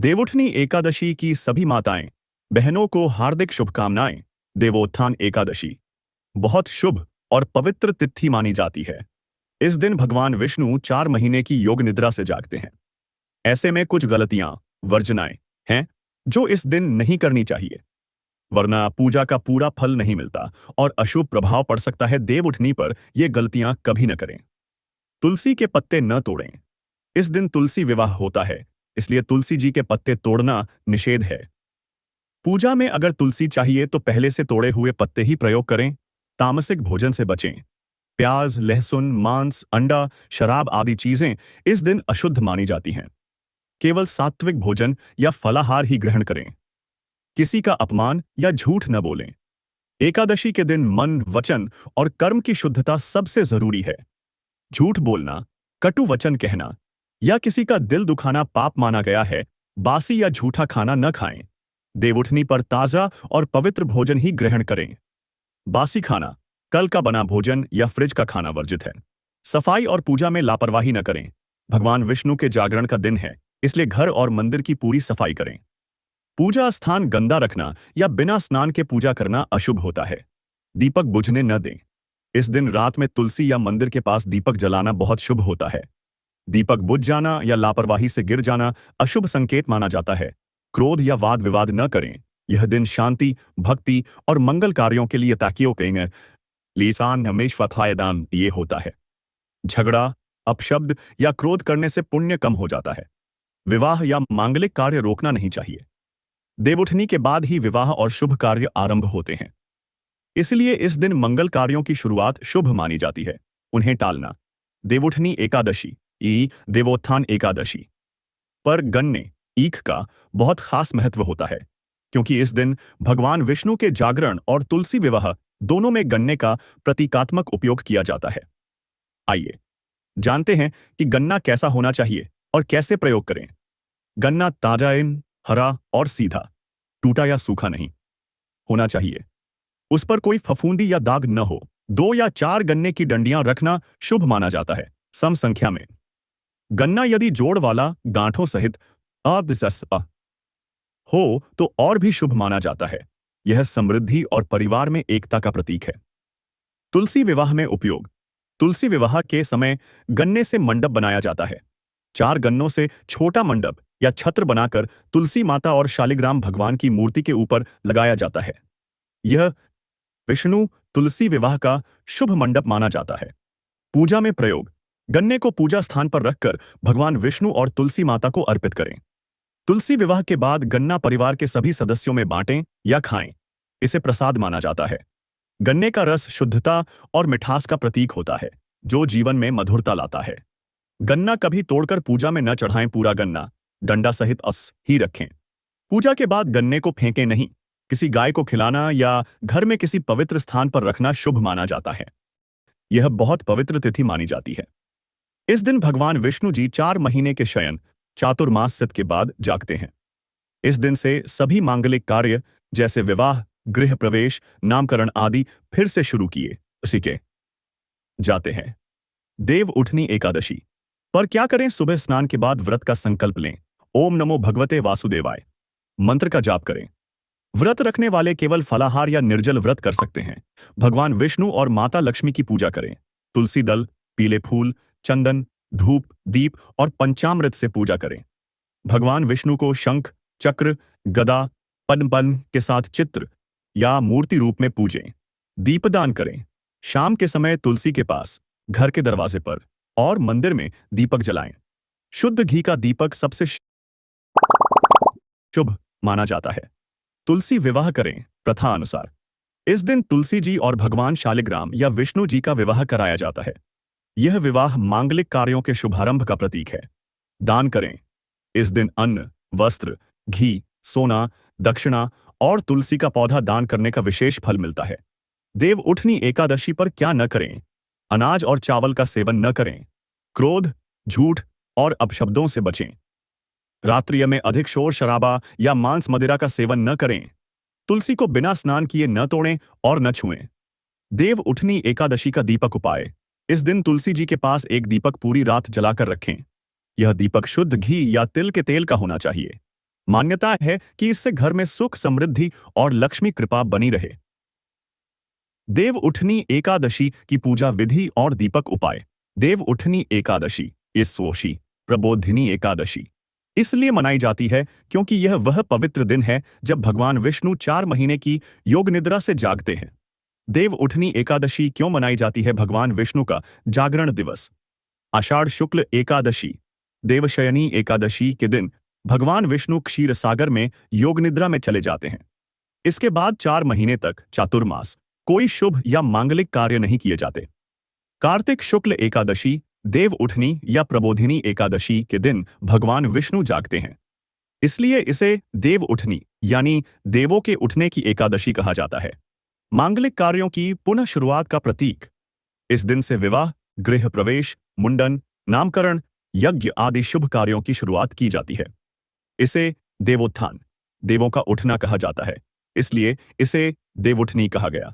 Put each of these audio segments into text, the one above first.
देवउठनी एकादशी की सभी माताएं बहनों को हार्दिक शुभकामनाएं। देवोत्थान एकादशी बहुत शुभ और पवित्र तिथि मानी जाती है। इस दिन भगवान विष्णु 4 महीने की योग निद्रा से जागते हैं। ऐसे में कुछ गलतियां वर्जनाएं हैं जो इस दिन नहीं करनी चाहिए, वरना पूजा का पूरा फल नहीं मिलता और अशुभ प्रभाव पड़ सकता है। देव उठनी पर ये गलतियां कभी न करें। तुलसी के पत्ते न तोड़ें। इस दिन तुलसी विवाह होता है, इसलिए तुलसी जी के पत्ते तोड़ना निषेध है। पूजा में अगर तुलसी चाहिए तो पहले से तोड़े हुए पत्ते ही प्रयोग करें। तामसिक भोजन से बचें। प्याज, लहसुन, मांस, अंडा, शराब आदि चीजें इस दिन अशुद्ध मानी जाती हैं। केवल सात्विक भोजन या फलाहार ही ग्रहण करें। किसी का अपमान या झूठ न बोलें। एकादशी के दिन मन, वचन और कर्म की शुद्धता सबसे जरूरी है। झूठ बोलना, कटु वचन कहना या किसी का दिल दुखाना पाप माना गया है। बासी या झूठा खाना न खाएं। देवउठनी पर ताजा और पवित्र भोजन ही ग्रहण करें। बासी खाना, कल का बना भोजन या फ्रिज का खाना वर्जित है। सफाई और पूजा में लापरवाही न करें। भगवान विष्णु के जागरण का दिन है, इसलिए घर और मंदिर की पूरी सफाई करें। पूजा स्थान गंदा रखना या बिना स्नान के पूजा करना अशुभ होता है। दीपक बुझने न दें। इस दिन रात में तुलसी या मंदिर के पास दीपक जलाना बहुत शुभ होता है। दीपक बुझ जाना या लापरवाही से गिर जाना अशुभ संकेत माना जाता है। क्रोध या वाद विवाद न करें। यह दिन शांति, भक्ति और मंगल कार्यों के लिए ताकियों कहेंगे लीसान हमेशा फायदान ये होता है। झगड़ा, अपशब्द या क्रोध करने से पुण्य कम हो जाता है। विवाह या मांगलिक कार्य रोकना नहीं चाहिए। देवउठनी के बाद ही विवाह और शुभ कार्य आरंभ होते हैं, इसलिए इस दिन मंगल कार्यों की शुरुआत शुभ मानी जाती है। उन्हें टालना। देवउठनी एकादशी देवोत्थान एकादशी पर गन्ने, ईख का बहुत खास महत्व होता है, क्योंकि इस दिन भगवान विष्णु के जागरण और तुलसी विवाह दोनों में गन्ने का प्रतीकात्मक उपयोग किया जाता है। आइए जानते हैं कि गन्ना कैसा होना चाहिए और कैसे प्रयोग करें। गन्ना ताजा, हरा और सीधा, टूटा या सूखा नहीं होना चाहिए। उस पर कोई फफूंदी या दाग न हो। 2 या 4 गन्ने की डंडियां रखना शुभ माना जाता है, सम संख्या में। गन्ना यदि जोड़ वाला, गांठों सहित अदिशा हो तो और भी शुभ माना जाता है। यह समृद्धि और परिवार में एकता का प्रतीक है। तुलसी विवाह में उपयोग। तुलसी विवाह के समय गन्ने से मंडप बनाया जाता है। 4 गन्नों से छोटा मंडप या छत्र बनाकर तुलसी माता और शालिग्राम भगवान की मूर्ति के ऊपर लगाया जाता है। यह विष्णु तुलसी विवाह का शुभ मंडप माना जाता है। पूजा में प्रयोग। गन्ने को पूजा स्थान पर रखकर भगवान विष्णु और तुलसी माता को अर्पित करें। तुलसी विवाह के बाद गन्ना परिवार के सभी सदस्यों में बांटें या खाएं। इसे प्रसाद माना जाता है। गन्ने का रस शुद्धता और मिठास का प्रतीक होता है, जो जीवन में मधुरता लाता है। गन्ना कभी तोड़कर पूजा में न चढ़ाएं। पूरा गन्ना डंडा सहित ही रखें। पूजा के बाद गन्ने को फेंकें नहीं। किसी गाय को खिलाना या घर में किसी पवित्र स्थान पर रखना शुभ माना जाता है। यह बहुत पवित्र तिथि मानी जाती है। इस दिन भगवान विष्णु जी 4 महीने के शयन चातुर्मास्य के बाद जागते हैं। इस दिन से सभी मांगलिक कार्य जैसे विवाह, गृह प्रवेश, नामकरण आदि फिर से शुरू किए के जाते हैं। देव उठनी एकादशी पर क्या करें? सुबह स्नान के बाद व्रत का संकल्प लें। ओम नमो भगवते वासुदेवाय मंत्र का जाप करें। व्रत रखने वाले केवल फलाहार या निर्जल व्रत कर सकते हैं। भगवान विष्णु और माता लक्ष्मी की पूजा करें। तुलसी दल, पीले फूल, चंदन, धूप, दीप और पंचामृत से पूजा करें। भगवान विष्णु को शंख, चक्र, गदा, पद्म के साथ चित्र या मूर्ति रूप में पूजें। दीपदान करें। शाम के समय तुलसी के पास, घर के दरवाजे पर और मंदिर में दीपक जलाएं। शुद्ध घी का दीपक सबसे शुभ माना जाता है। तुलसी विवाह करें। प्रथा अनुसार इस दिन तुलसी जी और भगवान शालिग्राम या विष्णु जी का विवाह कराया जाता है। यह विवाह मांगलिक कार्यों के शुभारंभ का प्रतीक है। दान करें। इस दिन अन्न, वस्त्र, घी, सोना, दक्षिणा और तुलसी का पौधा दान करने का विशेष फल मिलता है। देव उठनी एकादशी पर क्या न करें? अनाज और चावल का सेवन न करें। क्रोध, झूठ और अपशब्दों से बचें। रात्रि में अधिक शोर शराबा या मांस मदिरा का सेवन न करें। तुलसी को बिना स्नान किए न तोड़ें और न छुएं। देव उठनी एकादशी का दीपक उपाय। इस दिन तुलसी जी के पास एक दीपक पूरी रात जलाकर रखें। यह दीपक शुद्ध घी या तिल के तेल का होना चाहिए। मान्यता है कि इससे घर में सुख समृद्धि और लक्ष्मी कृपा बनी रहे। देव उठनी एकादशी की पूजा विधि और दीपक उपाय। देव उठनी एकादशी इसोशी प्रबोधिनी एकादशी इसलिए मनाई जाती है क्योंकि यह वह पवित्र दिन है जब भगवान विष्णु 4 महीने की योग निद्रा से जागते हैं। देव उठनी एकादशी क्यों मनाई जाती है? भगवान विष्णु का जागरण दिवस। आषाढ़ शुक्ल एकादशी देवशयनी एकादशी के दिन भगवान विष्णु क्षीर सागर में योग निद्रा में चले जाते हैं। इसके बाद 4 महीने तक चातुर्मास कोई शुभ या मांगलिक कार्य नहीं किए जाते। कार्तिक शुक्ल एकादशी देव उठनी या प्रबोधिनी एकादशी के दिन भगवान विष्णु जागते हैं, इसलिए इसे देव उठनी यानी देवों के उठने की एकादशी कहा जाता है। मांगलिक कार्यों की पुनः शुरुआत का प्रतीक। इस दिन से विवाह, गृह प्रवेश, मुंडन, नामकरण, यज्ञ आदि शुभ कार्यों की शुरुआत की जाती है। इसे देवोत्थान देवों का उठना कहा जाता है, इसलिए इसे देवउठनी कहा गया।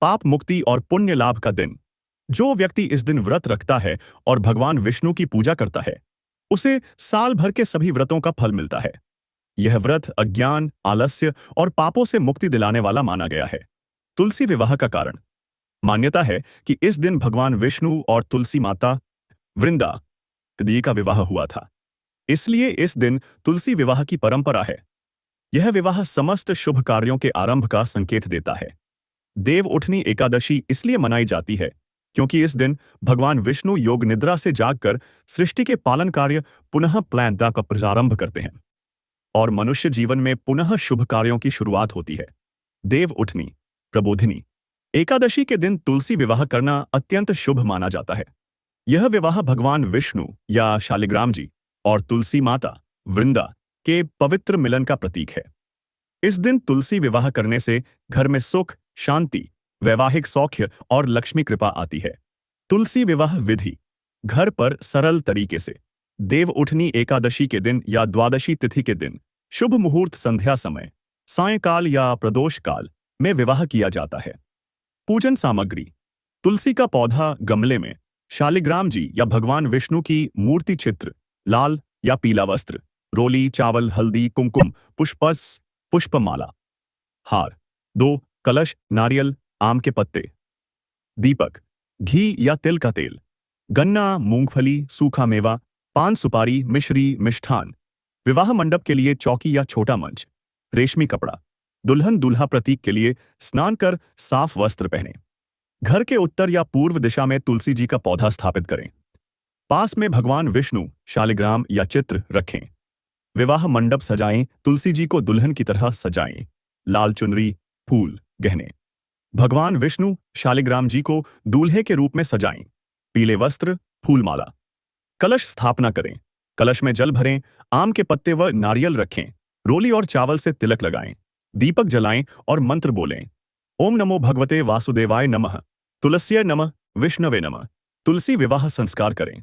पाप मुक्ति और पुण्य लाभ का दिन। जो व्यक्ति इस दिन व्रत रखता है और भगवान विष्णु की पूजा करता है, उसे साल भर के सभी व्रतों का फल मिलता है। यह व्रत अज्ञान, आलस्य और पापों से मुक्ति दिलाने वाला माना गया है। तुलसी विवाह का कारण। मान्यता है कि इस दिन भगवान विष्णु और तुलसी माता वृंदा दी का विवाह हुआ था, इसलिए इस दिन तुलसी विवाह की परंपरा है। यह विवाह समस्त शुभ कार्यों के आरंभ का संकेत देता है। देव उठनी एकादशी इसलिए मनाई जाती है क्योंकि इस दिन भगवान विष्णु योग निद्रा से जागकर सृष्टि के पालन कार्य पुनः प्लान का प्रारंभ करते हैं और मनुष्य जीवन में पुनः शुभ कार्यों की शुरुआत होती है। देव उठनी प्रबोधिनी एकादशी के दिन तुलसी विवाह करना अत्यंत शुभ माना जाता है। यह विवाह भगवान विष्णु या शालिग्राम जी और तुलसी माता वृंदा के पवित्र मिलन का प्रतीक है। इस दिन तुलसी विवाह करने से घर में सुख, शांति, वैवाहिक सौख्य और लक्ष्मी कृपा आती है। तुलसी विवाह विधि। घर पर सरल तरीके से देव उठनी एकादशी के दिन या द्वादशी तिथि के दिन शुभ मुहूर्त संध्या समय, सायंकाल या प्रदोष काल में विवाह किया जाता है। पूजन सामग्री। तुलसी का पौधा गमले में, शालिग्राम जी या भगवान विष्णु की मूर्ति चित्र, लाल या पीला वस्त्र, रोली, चावल, हल्दी, कुमकुम, पुष्पस, पुष्पमाला, हार, 2 कलश, नारियल, आम के पत्ते, दीपक, घी या तिल का तेल, गन्ना, मूंगफली, सूखा मेवा, पान सुपारी, मिश्री, मिष्ठान। विवाह मंडप के लिए चौकी या छोटा मंच, रेशमी कपड़ा। दुल्हन दूल्हा प्रतीक के लिए स्नान कर साफ वस्त्र पहने। घर के उत्तर या पूर्व दिशा में तुलसी जी का पौधा स्थापित करें। पास में भगवान विष्णु, शालिग्राम या चित्र रखें। विवाह मंडप सजाएं, तुलसी जी को दुल्हन की तरह सजाएं। लाल चुनरी, फूल, गहने। भगवान विष्णु, शालिग्राम जी को दूल्हे के रूप में सजाएं। पीले वस्त्र, फूलमाला। कलश स्थापना करें। कलश में जल भरें, आम के पत्ते व नारियल रखें। रोली और चावल से तिलक लगाएं। दीपक जलाएं और मंत्र बोलें। ओम नमो भगवते वासुदेवाय नमः, तुलस्यै नमः, विष्णवे नमः। तुलसी विवाह संस्कार करें।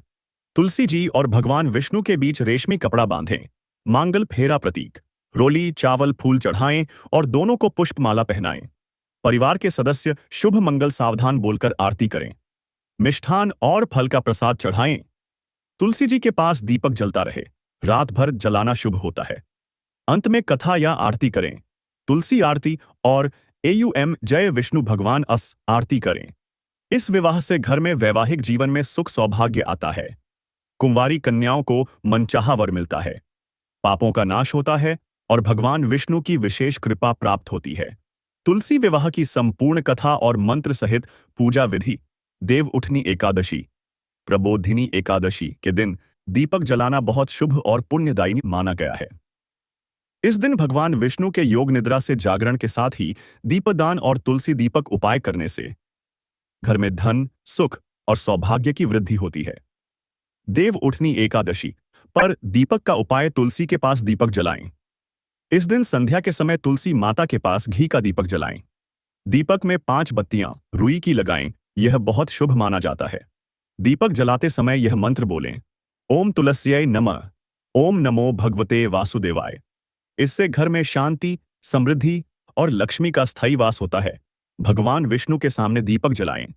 तुलसी जी और भगवान विष्णु के बीच रेशमी कपड़ा बांधें। मांगल फेरा प्रतीक। रोली, चावल, फूल चढ़ाएं और दोनों को पुष्पमाला पहनाएं। परिवार के सदस्य शुभ मंगल सावधान बोलकर आरती करें। मिष्ठान और फल का प्रसाद चढ़ाएं। तुलसी जी के पास दीपक जलता रहे। रात भर जलाना शुभ होता है। अंत में कथा या आरती करें। तुलसी आरती और एयुएम जय विष्णु भगवान अस आरती करें। इस विवाह से घर में वैवाहिक जीवन में सुख सौभाग्य आता है। कुंवारी कन्याओं को मनचाहा वर मिलता है। पापों का नाश होता है और भगवान विष्णु की विशेष कृपा प्राप्त होती है। तुलसी विवाह की संपूर्ण कथा और मंत्र सहित पूजा विधि। देव उठनी एकादशी, प्रबोधिनी एकादशी के दिन दीपक जलाना बहुत शुभ और पुण्यदायी माना गया है। इस दिन भगवान विष्णु के योग निद्रा से जागरण के साथ ही दीपदान और तुलसी दीपक उपाय करने से घर में धन, सुख और सौभाग्य की वृद्धि होती है। देव उठनी एकादशी पर दीपक का उपाय। तुलसी के पास दीपक जलाएं। इस दिन संध्या के समय तुलसी माता के पास घी का दीपक जलाएं। दीपक में 5 बत्तियां रुई की लगाएं, यह बहुत शुभ माना जाता है। दीपक जलाते समय यह मंत्र बोलें, ओम तुलस्यै नमः, ओम नमो भगवते वासुदेवाय। इससे घर में शांति, समृद्धि और लक्ष्मी का स्थायी वास होता है। भगवान विष्णु के सामने दीपक जलाएं।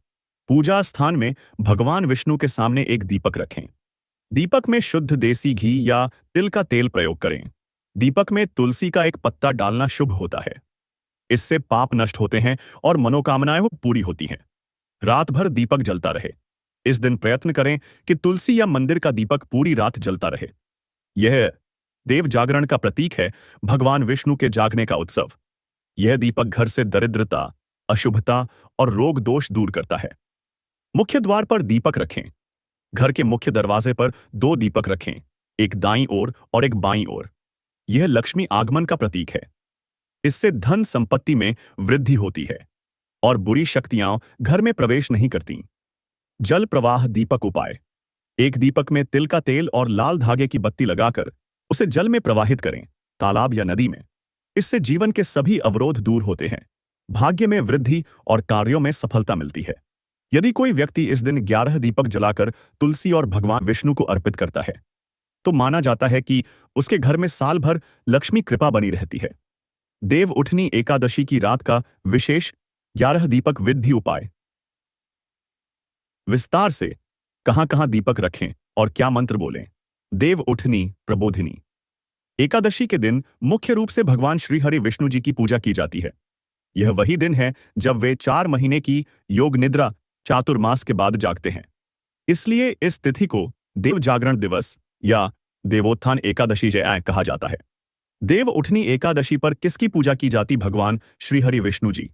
पूजा स्थान में भगवान विष्णु के सामने एक दीपक रखें। दीपक में शुद्ध देसी घी या तिल का तेल प्रयोग करें। दीपक में तुलसी का एक पत्ता डालना शुभ होता है। इससे पाप नष्ट होते हैं और मनोकामनाएं पूरी होती हैं। रात भर दीपक जलता रहे। इस दिन प्रयत्न करें कि तुलसी या मंदिर का दीपक पूरी रात जलता रहे। यह देव जागरण का प्रतीक है, भगवान विष्णु के जागने का उत्सव। यह दीपक घर से दरिद्रता, अशुभता और रोग दोष दूर करता है। मुख्य द्वार पर दीपक रखें। घर के मुख्य दरवाजे पर 2 दीपक रखें, एक दाईं ओर और एक बाईं ओर। यह लक्ष्मी आगमन का प्रतीक है। इससे धन संपत्ति में वृद्धि होती है और बुरी शक्तियां घर में प्रवेश नहीं करती। जल प्रवाह दीपक उपाय। एक दीपक में तिल का तेल और लाल धागे की बत्ती लगाकर उसे जल में प्रवाहित करें, तालाब या नदी में। इससे जीवन के सभी अवरोध दूर होते हैं, भाग्य में वृद्धि और कार्यों में सफलता मिलती है। यदि कोई व्यक्ति इस दिन 11 दीपक जलाकर तुलसी और भगवान विष्णु को अर्पित करता है, तो माना जाता है कि उसके घर में साल भर लक्ष्मी कृपा बनी रहती है। देव उठनी एकादशी की रात का विशेष 11 दीपक विधि उपाय। विस्तार से कहां कहां दीपक रखें और क्या मंत्र बोलें। देव उठनी प्रबोधिनी एकादशी के दिन मुख्य रूप से भगवान श्री हरि विष्णु जी की पूजा की जाती है। यह वही दिन है जब वे 4 महीने की योग निद्रा चातुर्मास के बाद जागते हैं। इसलिए इस तिथि को देव जागरण दिवस या देवोत्थान एकादशी जय कहा जाता है। देव उठनी एकादशी पर किसकी पूजा की जाती? भगवान श्री हरि विष्णु जी।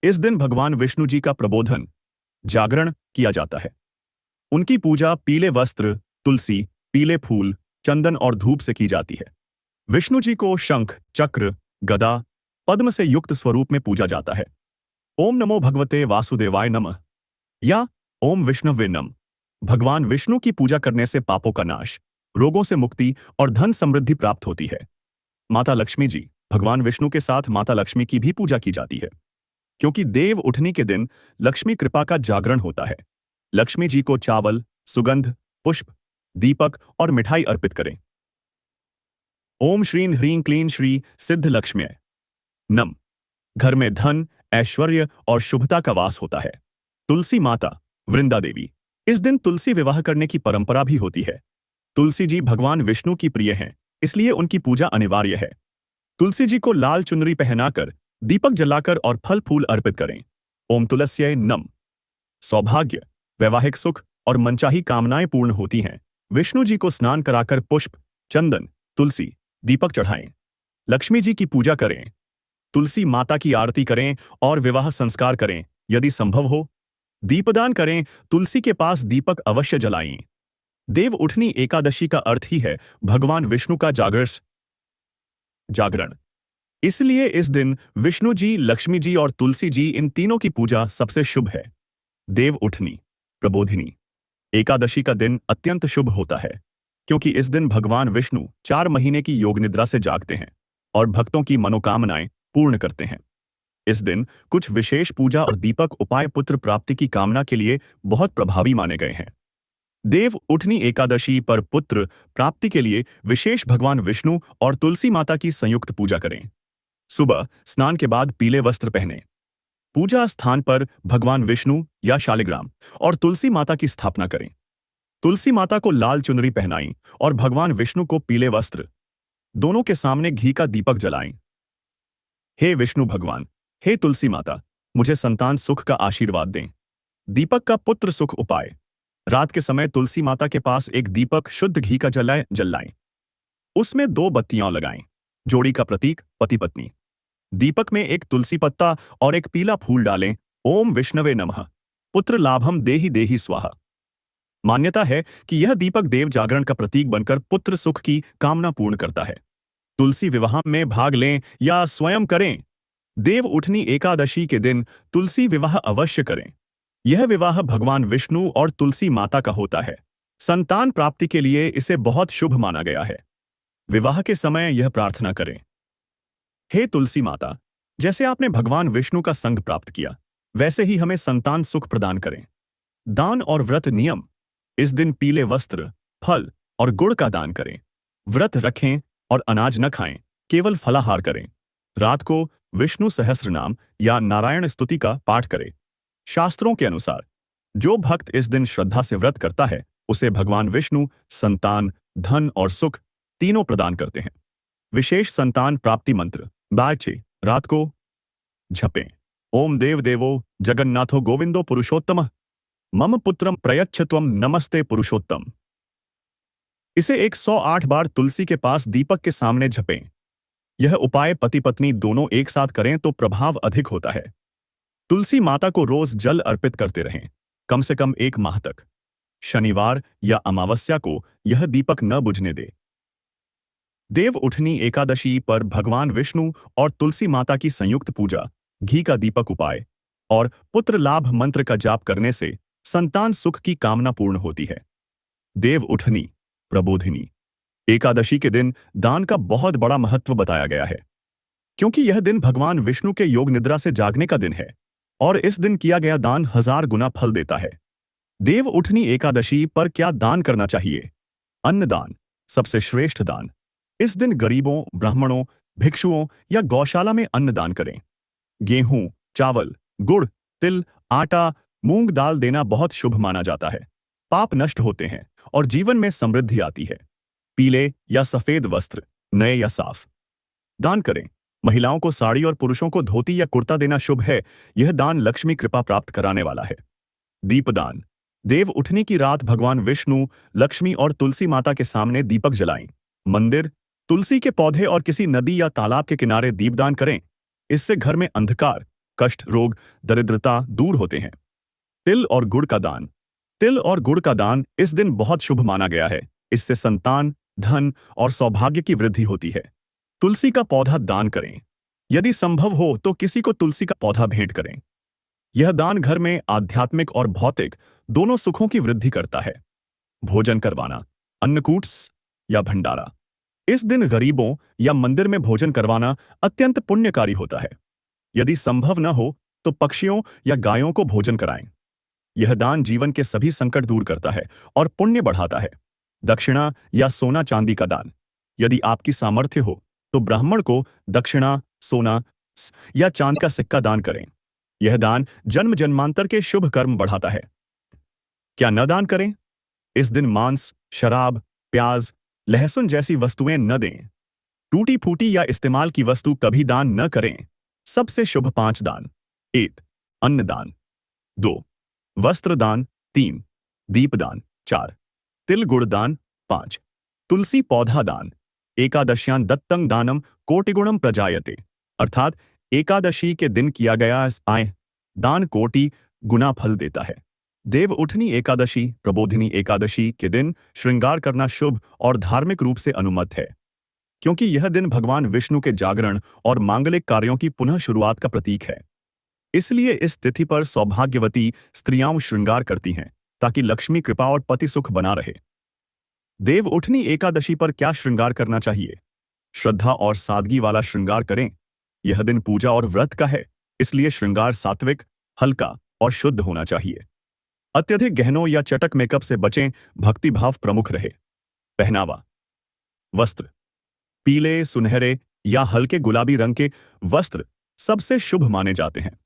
इस दिन भगवान विष्णु जी का प्रबोधन, जागरण किया जाता है। उनकी पूजा पीले वस्त्र, तुलसी, पीले फूल, चंदन और धूप से की जाती है। विष्णु जी को शंख, चक्र, गदा, पद्म से युक्त स्वरूप में पूजा जाता है। ओम नमो भगवते वासुदेवाय नमः या ओम विष्णवे नमः। भगवान विष्णु की पूजा करने से पापों का नाश, रोगों से मुक्ति और धन समृद्धि प्राप्त होती है। माता लक्ष्मी जी। भगवान विष्णु के साथ माता लक्ष्मी की भी पूजा की जाती है, क्योंकि देव उठनी के दिन लक्ष्मी कृपा का जागरण होता है। लक्ष्मी जी को चावल, सुगंध, पुष्प, दीपक और मिठाई अर्पित करें। ओम श्रीं ह्रीं क्लीं श्री सिद्ध लक्ष्म्यै नम। घर में धन, ऐश्वर्य और शुभता का वास होता है। तुलसी माता, वृंदा देवी। इस दिन तुलसी विवाह करने की परंपरा भी होती है। तुलसी जी भगवान विष्णु की प्रिय हैं, इसलिए उनकी पूजा अनिवार्य है। तुलसी जी को लाल चुनरी पहनाकर, दीपक जलाकर और फल फूल अर्पित करें। ओम तुलस्यै नम। सौभाग्य, वैवाहिक सुख और मनचाही कामनाएं पूर्ण होती हैं। विष्णु जी को स्नान कराकर पुष्प, चंदन, तुलसी, दीपक चढ़ाएं। लक्ष्मी जी की पूजा करें। तुलसी माता की आरती करें और विवाह संस्कार करें। यदि संभव हो, दीपदान करें। तुलसी के पास दीपक अवश्य जलाएं। देव उठनी एकादशी का अर्थ ही है भगवान विष्णु का जागरण। इसलिए इस दिन विष्णु जी, लक्ष्मी जी और तुलसी जी, इन तीनों की पूजा सबसे शुभ है। देव उठनी प्रबोधिनी एकादशी का दिन अत्यंत शुभ होता है, क्योंकि इस दिन भगवान विष्णु 4 महीने की योग निद्रा से जागते हैं और भक्तों की मनोकामनाएं पूर्ण करते हैं। इस दिन कुछ विशेष पूजा और दीपक उपाय पुत्र प्राप्ति की कामना के लिए बहुत प्रभावी माने गए हैं। देव उठनी एकादशी पर पुत्र प्राप्ति के लिए विशेष भगवान विष्णु और तुलसी माता की संयुक्त पूजा करें। सुबह स्नान के बाद पीले वस्त्र पहनें। पूजा स्थान पर भगवान विष्णु या शालिग्राम और तुलसी माता की स्थापना करें। तुलसी माता को लाल चुनरी पहनाएं और भगवान विष्णु को पीले वस्त्र। दोनों के सामने घी का दीपक जलाएं। हे विष्णु भगवान, हे तुलसी माता, मुझे संतान सुख का आशीर्वाद दें। दीपक का पुत्र सुख उपाय। रात के समय तुलसी माता के पास एक दीपक शुद्ध घी का जलाएं। उसमें 2 बत्तियां लगाएं। जोड़ी का प्रतीक पति पत्नी। दीपक में एक तुलसी पत्ता और एक पीला फूल डालें। ओम विष्णवे नमः। पुत्र लाभम देहि देहि स्वाहा। मान्यता है कि यह दीपक देव जागरण का प्रतीक बनकर पुत्र सुख की कामना पूर्ण करता है। तुलसी विवाह में भाग लें या स्वयं करें, देव उठनी एकादशी के दिन तुलसी विवाह अवश्य करें। यह विवाह भगवान विष्णु और तुलसी माता का होता है। संतान प्राप्ति के लिए इसे बहुत शुभ माना गया है। विवाह के समय यह प्रार्थना करें, हे तुलसी माता, जैसे आपने भगवान विष्णु का संग प्राप्त किया, वैसे ही हमें संतान सुख प्रदान करें। दान और व्रत नियम। इस दिन पीले वस्त्र, फल और गुड़ का दान करें। व्रत रखें और अनाज न खाएं, केवल फलाहार करें। रात को विष्णु सहस्रनाम या नारायण स्तुति का पाठ करें। शास्त्रों के अनुसार जो भक्त इस दिन श्रद्धा से व्रत करता है, उसे भगवान विष्णु संतान, धन और सुख तीनों प्रदान करते हैं। विशेष संतान प्राप्ति मंत्र बाचे रात को झपें। ओम देव देवो जगन्नाथो गोविंदो पुरुषोत्तम मम पुत्रम प्रयच्छत्वम नमस्ते पुरुषोत्तम। इसे 108 बार तुलसी के पास दीपक के सामने झपें। यह उपाय पति पत्नी दोनों एक साथ करें तो प्रभाव अधिक होता है। तुलसी माता को रोज जल अर्पित करते रहें, कम से कम 1 माह तक। शनिवार या अमावस्या को यह दीपक न बुझने दे। देव उठनी एकादशी पर भगवान विष्णु और तुलसी माता की संयुक्त पूजा, घी का दीपक उपाय और पुत्र लाभ मंत्र का जाप करने से संतान सुख की कामना पूर्ण होती है। देव उठनी प्रबोधिनी एकादशी के दिन दान का बहुत बड़ा महत्व बताया गया है, क्योंकि यह दिन भगवान विष्णु के योग निद्रा से जागने का दिन है और इस दिन किया गया दान 1000 गुना फल देता है। देव उठनी एकादशी पर क्या दान करना चाहिए? अन्नदान सबसे श्रेष्ठ दान। इस दिन गरीबों, ब्राह्मणों, भिक्षुओं या गौशाला में अन्नदान करें। गेहूं, चावल, गुड़, तिल, आटा, मूंग दाल देना बहुत शुभ माना जाता है। पाप नष्ट होते हैं और जीवन में समृद्धि आती है। पीले या सफेद वस्त्र, नए या साफ, दान करें। महिलाओं को साड़ी और पुरुषों को धोती या कुर्ता देना शुभ है। यह दान लक्ष्मी कृपा प्राप्त कराने वाला है। दीपदान देव उठनी की रात भगवान विष्णु, लक्ष्मी और तुलसी माता के सामने दीपक जलाएं। मंदिर, तुलसी के पौधे और किसी नदी या तालाब के किनारे दीपदान करें। इससे घर में अंधकार, कष्ट, रोग, दरिद्रता दूर होते हैं। तिल और गुड़ का दान। तिल और गुड़ का दान इस दिन बहुत शुभ माना गया है। इससे संतान, धन और सौभाग्य की वृद्धि होती है। तुलसी का पौधा दान करें। यदि संभव हो तो किसी को तुलसी का पौधा भेंट करें। यह दान घर में आध्यात्मिक और भौतिक दोनों सुखों की वृद्धि करता है। भोजन करवाना, अन्नकूट्स या भंडारा। इस दिन गरीबों या मंदिर में भोजन करवाना अत्यंत पुण्यकारी होता है। यदि संभव न हो तो पक्षियों या गायों को भोजन कराएं। यह दान जीवन के सभी संकट दूर करता है और पुण्य बढ़ाता है। दक्षिणा या सोना चांदी का दान। यदि आपकी सामर्थ्य हो तो ब्राह्मण को दक्षिणा, सोना या चांदी का सिक्का दान करें। यह दान जन्म जन्मांतर के शुभ कर्म बढ़ाता है। क्या न दान करें? इस दिन मांस, शराब, प्याज, लहसुन जैसी वस्तुएं न दें। टूटी फूटी या इस्तेमाल की वस्तु कभी दान न करें। सबसे शुभ 5 दान। 1. अन्नदान। 2. वस्त्र दान। 3. दीपदान। 4. तिल गुड़ दान। 5. तुलसी पौधा दान। एकादश्यां दत्तं दानम कोटिगुणम प्रजायते, अर्थात एकादशी के दिन किया गया दान कोटि गुना फल देता है। देव उठनी एकादशी, प्रबोधिनी एकादशी के दिन श्रृंगार करना शुभ और धार्मिक रूप से अनुमत है, क्योंकि यह दिन भगवान विष्णु के जागरण और मांगलिक कार्यों की पुनः शुरुआत का प्रतीक है। इसलिए इस तिथि पर सौभाग्यवती स्त्रियां श्रृंगार करती हैं ताकि लक्ष्मी कृपा और पति सुख बना रहे। देव उठनी एकादशी पर क्या श्रृंगार करना चाहिए? श्रद्धा और सादगी वाला श्रृंगार करें। यह दिन पूजा और व्रत का है, इसलिए श्रृंगार सात्विक, हल्का और शुद्ध होना चाहिए। अत्यधिक गहनों या चटक मेकअप से बचें, भक्तिभाव प्रमुख रहे। पहनावा। वस्त्र पीले, सुनहरे या हल्के गुलाबी रंग के वस्त्र सबसे शुभ माने जाते हैं।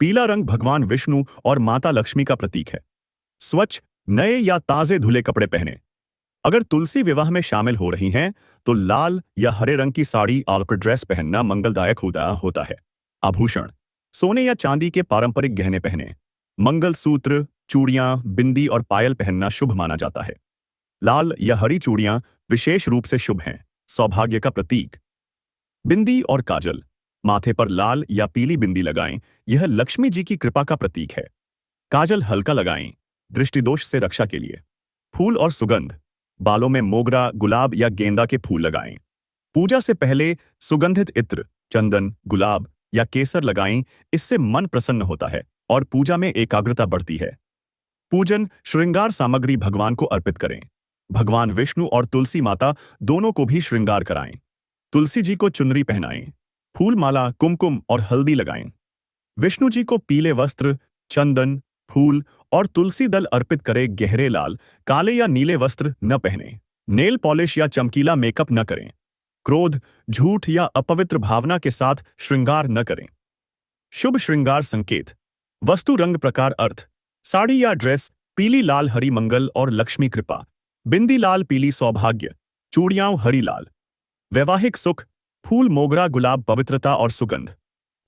पीला रंग भगवान विष्णु और माता लक्ष्मी का प्रतीक है। स्वच्छ, नए या ताजे धुले कपड़े पहने। अगर तुलसी विवाह में शामिल हो रही हैं तो लाल या हरे रंग की साड़ी और ड्रेस पहनना मंगलदायक होता है। आभूषण सोने या चांदी के पारंपरिक गहने पहने। मंगलसूत्र, चूड़ियां, बिंदी और पायल पहनना शुभ माना जाता है। लाल या हरी चूड़ियां विशेष रूप से शुभ हैं, सौभाग्य का प्रतीक। बिंदी और काजल माथे पर लाल या पीली बिंदी लगाएं, यह लक्ष्मी जी की कृपा का प्रतीक है। काजल हल्का लगाएं, दृष्टिदोष से रक्षा के लिए। फूल और सुगंध बालों में मोगरा, गुलाब या गेंदा के फूल लगाएं। पूजा से पहले सुगंधित इत्र, चंदन, गुलाब या केसर लगाएं, इससे मन प्रसन्न होता है और पूजा में एकाग्रता बढ़ती है। पूजन श्रृंगार सामग्री भगवान को अर्पित करें। भगवान विष्णु और तुलसी माता दोनों को भी श्रृंगार कराएं। तुलसी जी को चुनरी पहनाएं, फूल माला, कुमकुम और हल्दी लगाएं। विष्णु जी को पीले वस्त्र, चंदन, फूल और तुलसी दल अर्पित करें। गहरे लाल, काले या नीले वस्त्र न पहने। नेल पॉलिश या चमकीला मेकअप न करें। क्रोध, झूठ या अपवित्र भावना के साथ श्रृंगार न करें। शुभ श्रृंगार संकेत। वस्तु, रंग, प्रकार, अर्थ। साड़ी या ड्रेस पीली, लाल, हरी मंगल और लक्ष्मी कृपा। बिंदी लाल पीली सौभाग्य। चूड़ियां हरी लाल। वैवाहिक सुख, फूल मोगरा गुलाब पवित्रता और सुगंध,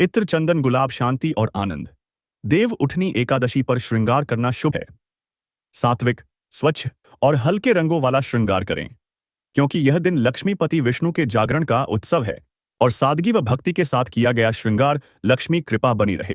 इत्र चंदन गुलाब शांति और आनंद। देव उठनी एकादशी पर श्रृंगार करना शुभ है। सात्विक, स्वच्छ और हल्के रंगों वाला श्रृंगार करें, क्योंकि यह दिन लक्ष्मीपति विष्णु के जागरण का उत्सव है और सादगी व भक्ति के साथ किया गया श्रृंगार लक्ष्मी कृपा बनी रहे।